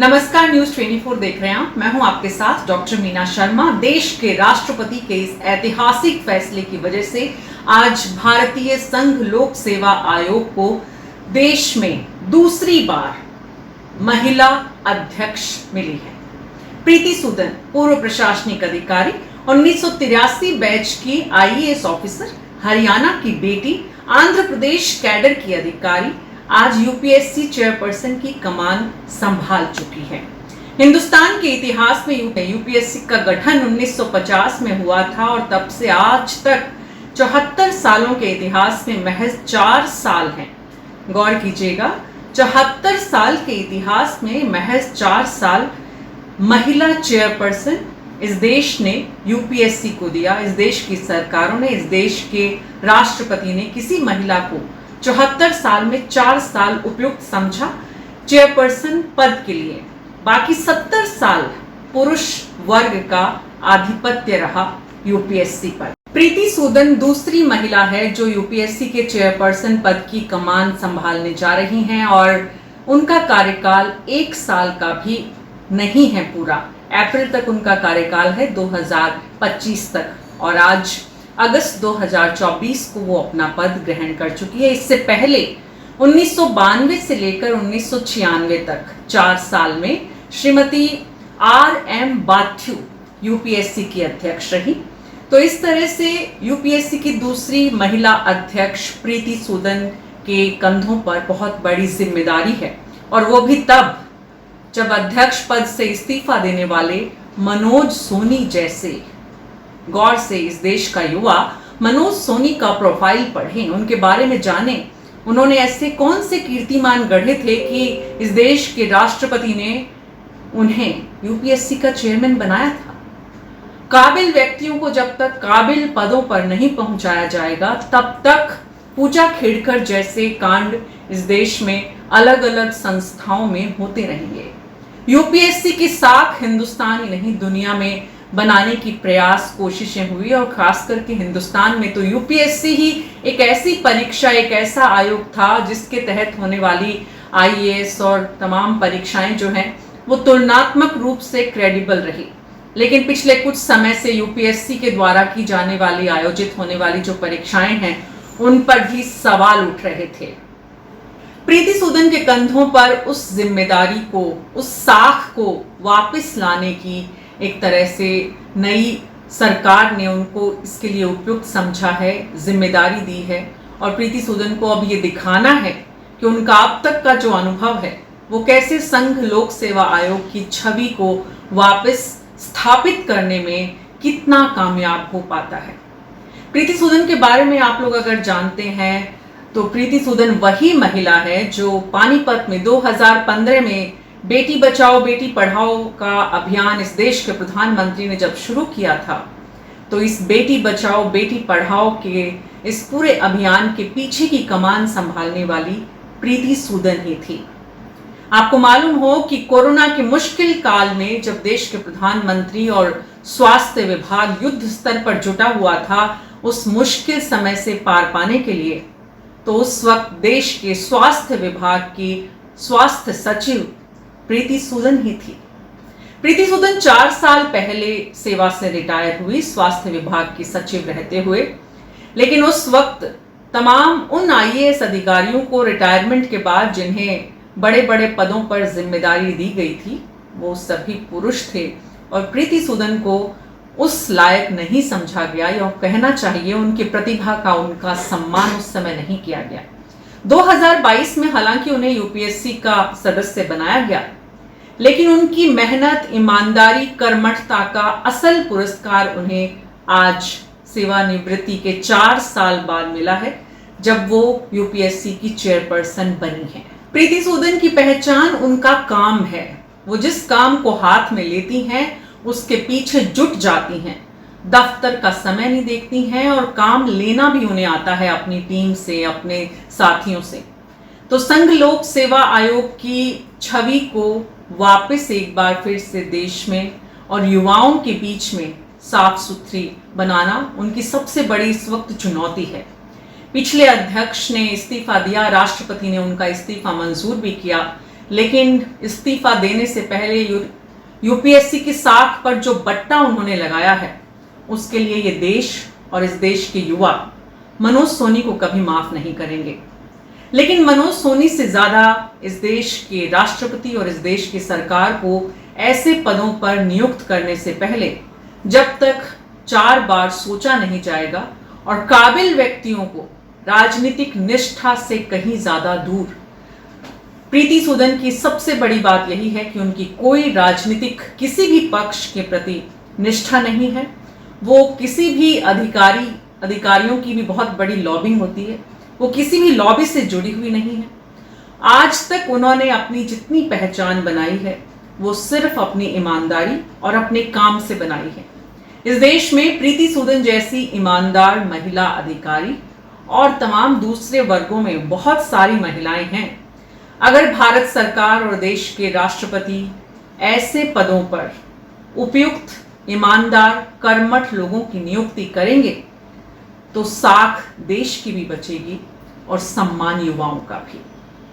नमस्कार, न्यूज 24 देख रहे हैं। मैं हूं आपके साथ डॉक्टर मीना शर्मा। देश के राष्ट्रपति के इस ऐतिहासिक फैसले की वजह से आज भारतीय संघ लोक सेवा आयोग को देश में दूसरी बार महिला अध्यक्ष मिली है। प्रीति सूदन पूर्व प्रशासनिक अधिकारी, 1983 बैच की आईएएस ऑफिसर, हरियाणा की बेटी, आंध्र प्रदेश कैडर की अधिकारी, आज यूपीएससी चेयरपर्सन की कमान संभाल चुकी है। हिंदुस्तान के इतिहास में यूपीएससी का गठन 1950 में हुआ था और तब से आज तक 74 सालों के इतिहास में महज 4 साल हैं। गौर कीजिएगा, 74 साल के इतिहास में महज 4 साल महिला चेयरपर्सन इस देश ने यूपीएससी को दिया। इस देश की सरकारों ने, इस देश के राष्ट्रपति ने किसी महिला को 74 साल में 4 साल उपयुक्त समझा चेयरपर्सन पद के लिए। बाकी 70 साल पुरुष वर्ग का आधिपत्य रहा यूपीएससी पर। प्रीति सूदन दूसरी महिला है जो यूपीएससी के चेयरपर्सन पद की कमान संभालने जा रही हैं और उनका कार्यकाल 1 साल का भी नहीं है पूरा। अप्रैल तक उनका कार्यकाल है, 2025 तक, और आज अगस्त 2024 को वो अपना पद ग्रहण कर चुकी है। इससे पहले 1992 से लेकर 1996 तक 4 साल में श्रीमती RM बाथ्यू यूपीएससी की अध्यक्ष रही। तो इस तरह से यूपीएससी की दूसरी महिला अध्यक्ष प्रीति सूदन के कंधों पर बहुत बड़ी जिम्मेदारी है, और वो भी तब जब अध्यक्ष पद से इस्तीफा देने वाले मनोज सोनी जैसे, गौर से इस देश का युवा मनोज सोनी का प्रोफाइल पढ़ें, उनके बारे में जानें। उन्होंने ऐसे कौन से कीर्तिमान गढ़े थे कि इस देश के राष्ट्रपति ने उन्हें यूपीएससी का चेयरमैन बनाया था। काबिल व्यक्तियों को जब तक काबिल पदों पर नहीं पहुंचाया जाएगा तब तक पूजा खेड़कर जैसे कांड इस देश में अलग अलग संस्थाओं में होते रहेंगे। यूपीएससी की साख हिंदुस्तान ही नहीं दुनिया में बनाने की प्रयास कोशिशें हुई, और खास करके हिंदुस्तान में तो यूपीएससी ही एक ऐसी परीक्षा, एक ऐसा आयोग था जिसके तहत होने वाली आईएएस और तमाम परीक्षाएं जो हैं वो तुलनात्मक रूप से क्रेडिबल रही। लेकिन पिछले कुछ समय से यूपीएससी के द्वारा की जाने वाली, आयोजित होने वाली जो परीक्षाएं हैं उन पर भी सवाल उठ रहे थे। प्रीति सूदन के कंधों पर उस जिम्मेदारी को, उस साख को वापस लाने की एक तरह से नई सरकार ने उनको इसके लिए उपयुक्त समझा है, जिम्मेदारी दी है, और प्रीति सूदन को अब ये दिखाना है कि उनका अब तक का जो अनुभव है वो कैसे संघ लोक सेवा आयोग की छवि को वापस स्थापित करने में कितना कामयाब हो पाता है। प्रीति सूदन के बारे में आप लोग अगर जानते हैं तो प्रीति सूदन वही महिला है जो पानीपत में 2015 में बेटी बचाओ बेटी पढ़ाओ का अभियान इस देश के प्रधानमंत्री ने जब शुरू किया था, तो इस बेटी बचाओ बेटी पढ़ाओ के इस पूरे अभियान के पीछे की कमान संभालने वाली प्रीति सूदन ही थी। आपको मालूम हो कि कोरोना के मुश्किल काल में जब देश के प्रधानमंत्री और स्वास्थ्य विभाग युद्ध स्तर पर जुटा हुआ था उस मुश्किल समय से पार पाने के लिए, तो उस वक्त देश के स्वास्थ्य विभाग की स्वास्थ्य सचिव प्रीति सूदन ही थी। प्रीति सूदन 4 साल पहले सेवा से रिटायर हुई स्वास्थ्य विभाग की सचिव रहते हुए, लेकिन उस वक्त तमाम उन आईएएस अधिकारियों को रिटायरमेंट के बाद जिन्हें बड़े बड़े पदों पर जिम्मेदारी दी गई थी वो सभी पुरुष थे, और प्रीति सूदन को उस लायक नहीं समझा गया, या कहना चाहिए उनकी प्रतिभा का, उनका सम्मान उस समय नहीं किया गया। 2022 में हालांकि उन्हें यूपीएससी का सदस्य बनाया गया, लेकिन उनकी मेहनत, ईमानदारी, कर्मठता का असल पुरस्कार उन्हें आज सेवानिवृत्ति के 4 साल बाद मिला है, जब वो यूपीएससी की चेयरपर्सन बनी है। प्रीति सूदन की पहचान उनका काम है। वो जिस काम को हाथ में लेती हैं उसके पीछे जुट जाती हैं, दफ्तर का समय नहीं देखती हैं, और काम लेना भी उन्हें आता है अपनी टीम से, अपने साथियों से। तो संघ लोक सेवा आयोग की छवि को वापस एक बार फिर से देश में और युवाओं के बीच में साफ सुथरी बनाना उनकी सबसे बड़ी इस वक्त चुनौती है। पिछले अध्यक्ष ने इस्तीफा दिया, राष्ट्रपति ने उनका इस्तीफा मंजूर भी किया, लेकिन इस्तीफा देने से पहले यूपीएससी की साख पर जो बट्टा उन्होंने लगाया है, उसके लिए ये देश और इस देश के युवा मनोज सोनी को कभी माफ नहीं करेंगे। लेकिन मनोज सोनी से ज्यादा इस देश के राष्ट्रपति और इस देश की सरकार को ऐसे पदों पर नियुक्त करने से पहले जब तक 4 बार सोचा नहीं जाएगा और काबिल व्यक्तियों को राजनीतिक निष्ठा से कहीं ज्यादा दूर। प्रीति सूदन की सबसे बड़ी बात यही है कि उनकी कोई राजनीतिक किसी भी पक्ष के प्रति निष्ठा नहीं है। वो किसी भी अधिकारियों की भी बहुत बड़ी लॉबिंग होती है, वो किसी भी लॉबी से जुड़ी हुई नहीं है। आज तक उन्होंने अपनी जितनी पहचान बनाई है वो सिर्फ अपनी ईमानदारी और अपने काम से बनाई है। इस देश में प्रीति सूदन जैसी ईमानदार महिला अधिकारी और तमाम दूसरे वर्गों में बहुत सारी महिलाएं हैं। अगर भारत सरकार और देश के राष्ट्रपति ऐसे पदों पर उपयुक्त, ईमानदार, कर्मठ लोगों की नियुक्ति करेंगे तो साख देश की भी बचेगी और सम्मान युवाओं का भी।